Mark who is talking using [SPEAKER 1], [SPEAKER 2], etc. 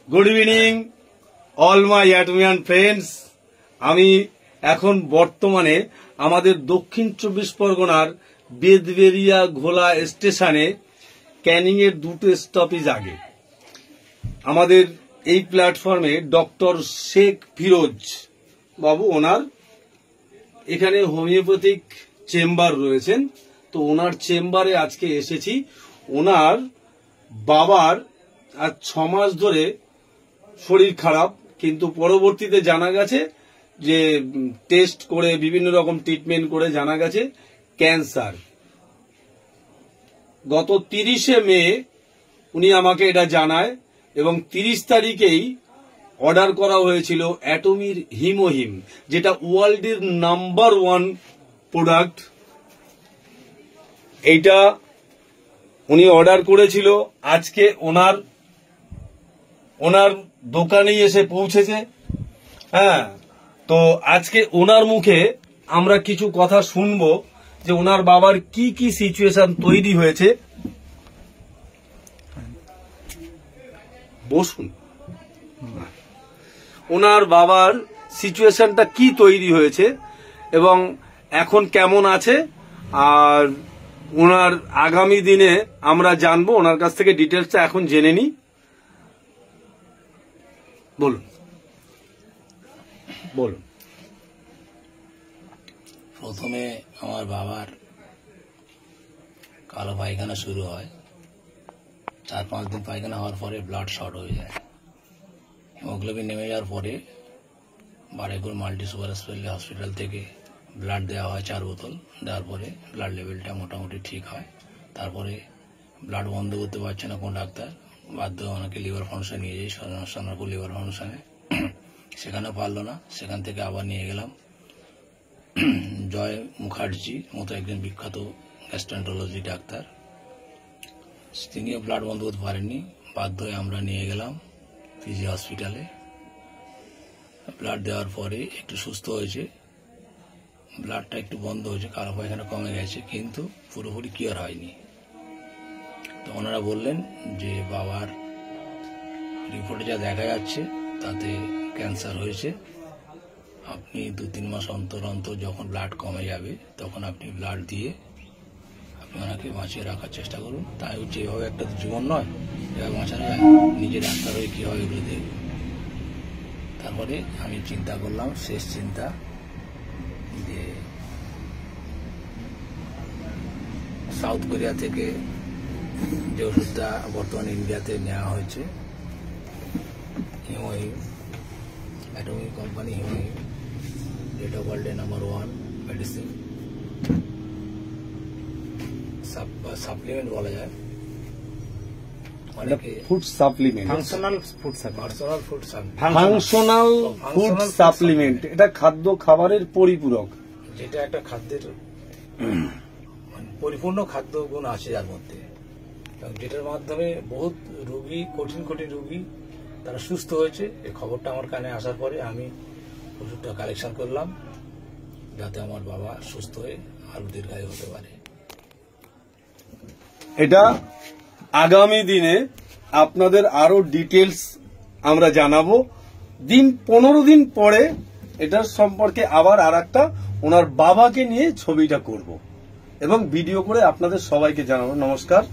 [SPEAKER 1] Good evening all my Atomian friends. আমি এখন বর্তমানে আমাদের দক্ষিণ 24 পরগনার বেদবেরিয়া ঘোলা স্টেশনে ক্যানিং এর দুটো স্টপেজ আগে আমাদের এই প্ল্যাটফর্মে ডক্টর শেখ ফিরোজ বাবু ওনার এখানে হোমিওপ্যাথিক চেম্বার রয়েছেন। তো ওনার চেম্বারে আজকে এসেছি। ওনার বাবার আজ 6 মাস ধরে শরীর খারাপ, কিন্তু পরবর্তীতে জানা গেছে যে টেস্ট করে বিভিন্ন রকম ট্রিটমেন্ট করে জানা গেছে ক্যান্সার। গত 30শে মে উনি আমাকে এটা জানায় এবং 30 তারিখেই অর্ডার করা হয়েছিল অ্যাটমির হিমোহিম, যেটা ওয়ার্ল্ডের নাম্বার 1 প্রোডাক্ট। এইটা উনি অর্ডার করেছিল, আজকে ওনার দোকানেই এসে পৌঁছেছে। হ্যাঁ, তো আজকে ওনার মুখে আমরা কিছু কথা শুনবো যে ওনার বাবার কি কি সিচুয়েশন তৈরি হয়েছে। বসুন। ওনার বাবার সিচুয়েশনটা কি তৈরি হয়েছে এবং এখন কেমন আছে, আর ওনার আগামী দিনে আমরা জানবো। ওনার কাছ থেকে ডিটেলসটা এখন জেনে নিই। বলুন।
[SPEAKER 2] প্রথমে আমার বাবার কালো পায়খানা শুরু হয়। 4-5 দিন পায়খানা হওয়ার পরে ব্লাড শর্ট হয়ে যায়। হিমোগ্লোবিন নেমে যাওয়ার পরে বারেকুর মাল্টি সুপার স্পেশালিটি হসপিটাল থেকে ব্লাড দেওয়া হয় 4 বোতল। দেওয়ার পরে ব্লাড লেভেলটা মোটামুটি ঠিক হয়। তারপরে ব্লাড বন্ধ করতে পারছে না কোন ডাক্তার, বাধ্য ওনাকে লিভার ফাউন্ডেশন নিয়ে যাই, সোনারপুর লিভার ফাউন্ডেশনে। সেখানেও পারলো না। সেখান থেকে আবার নিয়ে গেলাম জয় মুখার্জি মতো একজন বিখ্যাত গ্যাস্ট্রোএন্টারোলজি ডাক্তার। তিনিও ব্লাড বন্ধ করতে পারেননি। বাধ্য হয়ে আমরা নিয়ে গেলাম পিজি হসপিটালে। ব্লাড দেওয়ার পরে একটু সুস্থ হয়েছে, ব্লাডটা একটু বন্ধ হয়েছে, কালো পায়খানা কমে গেছে, কিন্তু পুরোপুরি কিওর হয়নি। তো ওনারা বললেন যে বাবার রিপোর্টে যা দেখা যাচ্ছে তাতে ক্যান্সার হয়েছে। আপনি 2-3 মাস অন্তর অন্তর যখন ব্লাড কমে যাবে তখন আপনি ব্লাড দিয়ে আপনি ওনাকে বাঁচিয়ে রাখার চেষ্টা করুন। তাই হচ্ছে এভাবে একটা জীবন নয়, এভাবে বাঁচানো যায়, নিজে ডাক্তার হয়ে কী হয় এগুলো দেখব। তারপরে আমি চিন্তা করলাম, শেষ চিন্তা, যে সাউথ কোরিয়া থেকে যে ওষুধটা বর্তমানে ইন্ডিয়াতে নেওয়া হয়েছে হিমোহিম, অ্যাটমিক কোম্পানি হিমোহিম, যেটা ওয়ার্ল্ডের নাম্বার 1 মেডিসিন, সাপ্লিমেন্ট বলা যায়,
[SPEAKER 1] food supplement,
[SPEAKER 2] functional
[SPEAKER 1] food supplement. এটা খাদ্য খাবারের পরিপূরক,
[SPEAKER 2] যেটা একটা খাদ্যের পরিপূর্ণ খাদ্য গুণ আছে যার মধ্যে, যেটার মাধ্যমে বহুত রোগী, কঠিন রোগী তারা সুস্থ হয়েছে। এই খবরটা আমার কানে আসার পরে আমি ওষুধটা কালেকশন করলাম, যাতে আমার বাবা সুস্থ হয়ে আরো দীর্ঘায়ু হতে পারে।
[SPEAKER 1] এটা আগামী দিনে আপনাদের আরো ডিটেলস আমরা জানাবো। 15 দিন পরে এটার সম্পর্কে আবার আরেকটা ওনার বাবাকে নিয়ে ছবিটা করব এবং ভিডিও করে আপনাদের সবাইকে জানাবো। নমস্কার।